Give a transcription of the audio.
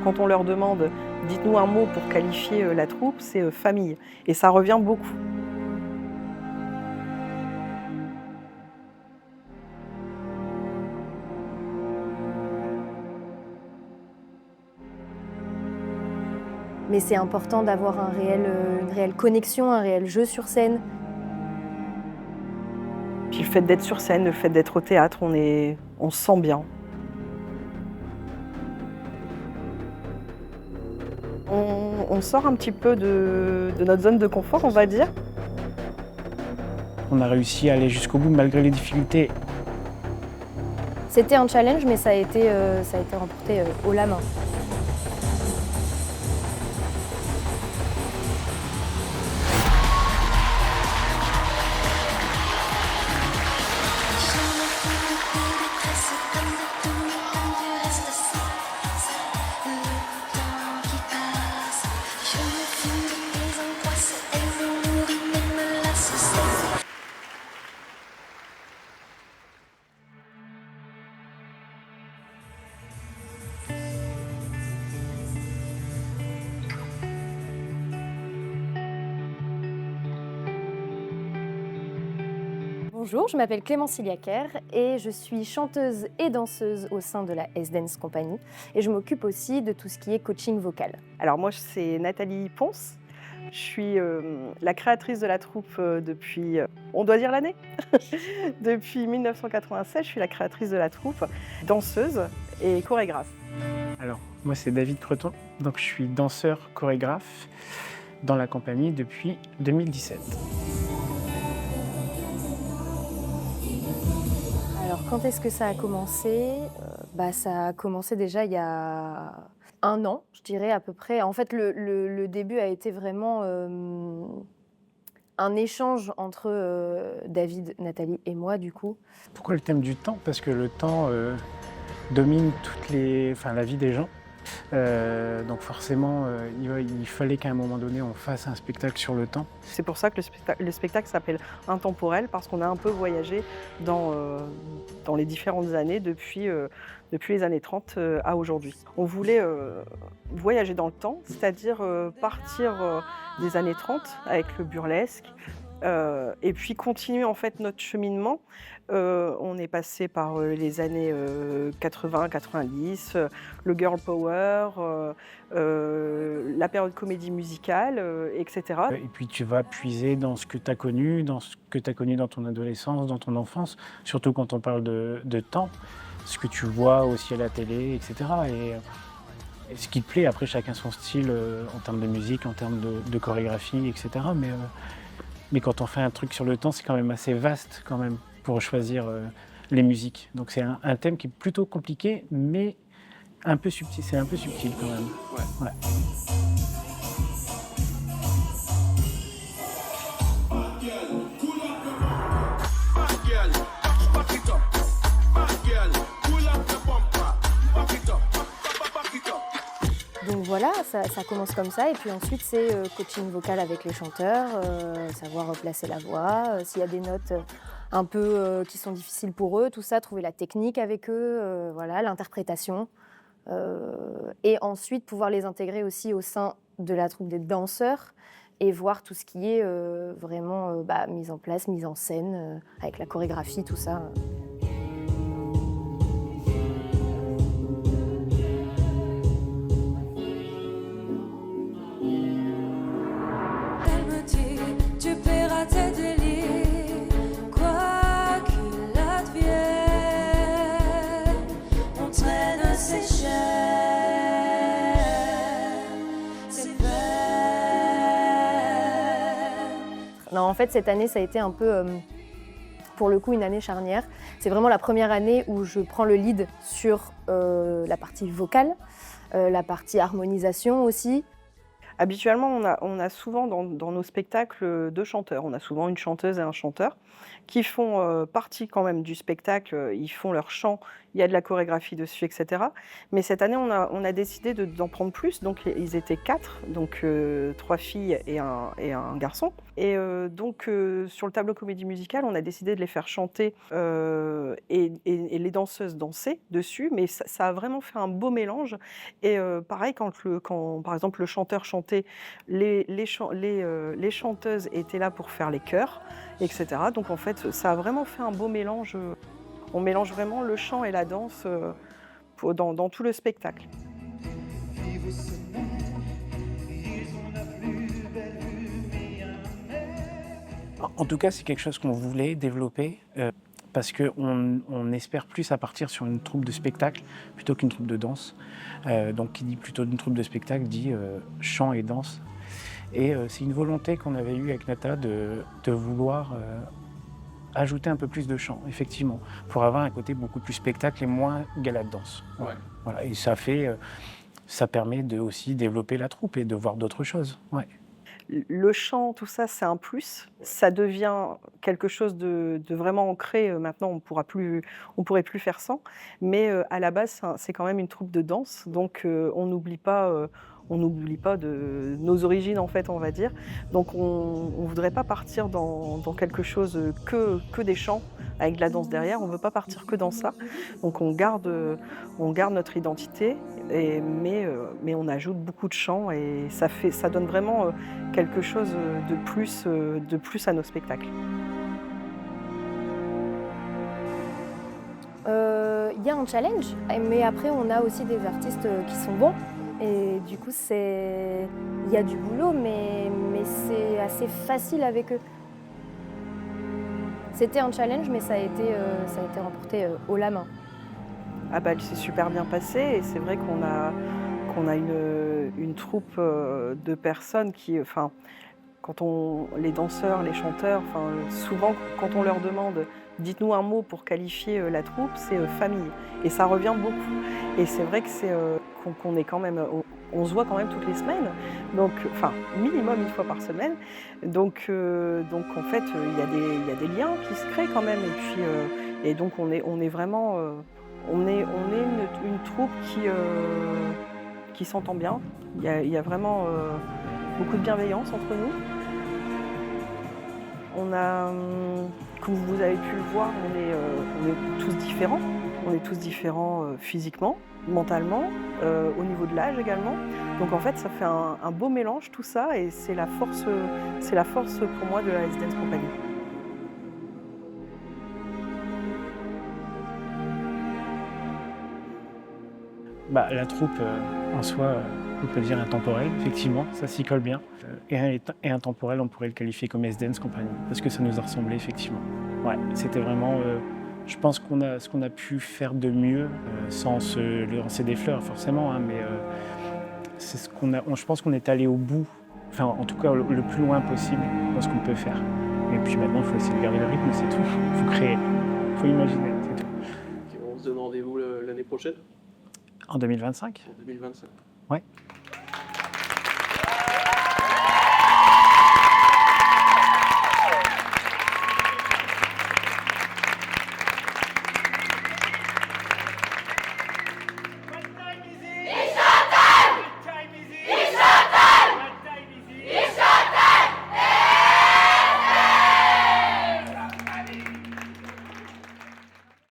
quand on leur demande « dites-nous un mot pour qualifier la troupe », c'est famille. Et ça revient beaucoup. Mais c'est important d'avoir une réelle connexion, un réel jeu sur scène. Puis le fait d'être sur scène, le fait d'être au théâtre, on se sent bien. On sort un petit peu de notre zone de confort, on va dire. On a réussi à aller jusqu'au bout malgré les difficultés. C'était un challenge, mais ça a été remporté haut la main. Bonjour, je m'appelle Clémence Iliaker et je suis chanteuse et danseuse au sein de la S-Dance Company. Et je m'occupe aussi de tout ce qui est coaching vocal. Alors moi, c'est Nathalie Ponce. Je suis la créatrice de la troupe depuis, on doit dire l'année Depuis 1996, je suis la créatrice de la troupe, danseuse et chorégraphe. Alors, moi c'est David Creton, donc je suis danseur chorégraphe dans la compagnie depuis 2017. Alors quand est-ce que ça a commencé? Ça a commencé déjà il y a 1 an, je dirais à peu près. En fait, le début a été vraiment un échange entre David, Nathalie et moi, du coup. Pourquoi le thème du temps? Parce que le temps domine la vie des gens. Donc forcément, il fallait qu'à un moment donné, on fasse un spectacle sur le temps. C'est pour ça que le spectacle s'appelle Intemporel, parce qu'on a un peu voyagé dans les différentes années depuis les années 30 à aujourd'hui. On voulait voyager dans le temps, c'est-à-dire partir des années 30 avec le burlesque, et puis continuer en fait notre cheminement. On est passé par les années 80-90, le girl power, la période comédie musicale, etc. Et puis tu vas puiser dans ce que tu as connu, dans ton adolescence, dans ton enfance, surtout quand on parle de temps, ce que tu vois aussi à la télé, etc. Et ce qui te plaît, après chacun son style en termes de musique, en termes de chorégraphie, etc. Mais quand on fait un truc sur le temps, c'est quand même assez vaste quand même pour choisir les musiques. Donc c'est un thème qui est plutôt compliqué, mais un peu subtil. C'est un peu subtil quand même. Ouais. Donc voilà, ça commence comme ça. Et puis ensuite, c'est coaching vocal avec les chanteurs, savoir placer la voix, s'il y a des notes un peu qui sont difficiles pour eux, tout ça, trouver la technique avec eux, voilà, l'interprétation. Et ensuite, pouvoir les intégrer aussi au sein de la troupe des danseurs et voir tout ce qui est vraiment mise en place, mise en scène, avec la chorégraphie, tout ça. Non, en fait, cette année, ça a été un peu, pour le coup, une année charnière. C'est vraiment la première année où je prends le lead sur la partie vocale, la partie harmonisation aussi. Habituellement, on a souvent dans nos spectacles 2 chanteurs. On a souvent une chanteuse et un chanteur qui font partie quand même du spectacle. Ils font leur chant il y a de la chorégraphie dessus, etc. Mais cette année, on a décidé d'en prendre plus. Donc, ils étaient 4, donc 3 filles et un garçon. Et sur le tableau comédie musicale, on a décidé de les faire chanter et les danseuses danser dessus. Mais ça a vraiment fait un beau mélange. Et pareil, quand par exemple le chanteur chantait, les chanteuses étaient là pour faire les chœurs, etc. Donc en fait, ça a vraiment fait un beau mélange. On mélange vraiment le chant et la danse dans tout le spectacle. En tout cas, c'est quelque chose qu'on voulait développer parce qu'on espère plus à partir sur une troupe de spectacle plutôt qu'une troupe de danse. Donc qui dit plutôt une troupe de spectacle dit chant et danse. Et c'est une volonté qu'on avait eue avec Nata de vouloir ajouter un peu plus de chant, effectivement, pour avoir un côté beaucoup plus spectacle et moins gala de danse. Ouais. Voilà. Et ça permet de aussi développer la troupe et de voir d'autres choses. Ouais. Le chant, tout ça, c'est un plus. Ça devient quelque chose de vraiment ancré. Maintenant, on pourrait plus faire sans. Mais à la base, c'est quand même une troupe de danse. Donc, on n'oublie pas de nos origines, en fait, on va dire. Donc, on ne voudrait pas partir dans quelque chose que des chants avec de la danse derrière. On ne veut pas partir que dans ça. Donc, on garde notre identité, mais on ajoute beaucoup de chants et ça donne vraiment quelque chose de plus à nos spectacles. Il y a un challenge, mais après on a aussi des artistes qui sont bons. Et du coup, il y a du boulot, mais c'est assez facile avec eux. C'était un challenge, mais ça a été remporté haut la main. Ah bah, elle s'est super bien passée et c'est vrai qu'on a une troupe de personnes qui, les danseurs, les chanteurs, souvent quand on leur demande « dites-nous un mot pour qualifier la troupe », c'est famille. Et ça revient beaucoup. Et c'est vrai que qu'on est quand même, on se voit quand même toutes les semaines, donc minimum une fois par semaine. Donc en fait, il y a des liens qui se créent quand même. Et donc on est vraiment, on est une troupe qui s'entend bien. Il y a vraiment beaucoup de bienveillance entre nous. On a, comme vous avez pu le voir, on est tous différents. On est tous différents physiquement, mentalement, au niveau de l'âge également. Donc en fait, ça fait un beau mélange tout ça et c'est la force pour moi de la Let's Dance Company. La troupe, en soi, on peut dire intemporelle, effectivement, ça s'y colle bien. Et intemporel, on pourrait le qualifier comme S-Dance Company, parce que ça nous a ressemblé, effectivement. Ouais, c'était vraiment, je pense ce qu'on a pu faire de mieux, sans se lancer des fleurs, forcément, hein, mais c'est je pense qu'on est allé au bout, enfin, en tout cas, le plus loin possible dans ce qu'on peut faire. Et puis maintenant, il faut essayer de garder le rythme, c'est tout. Il faut créer, il faut imaginer, c'est tout. On se donne rendez-vous l'année prochaine, En 2025 en 2025. Ouais.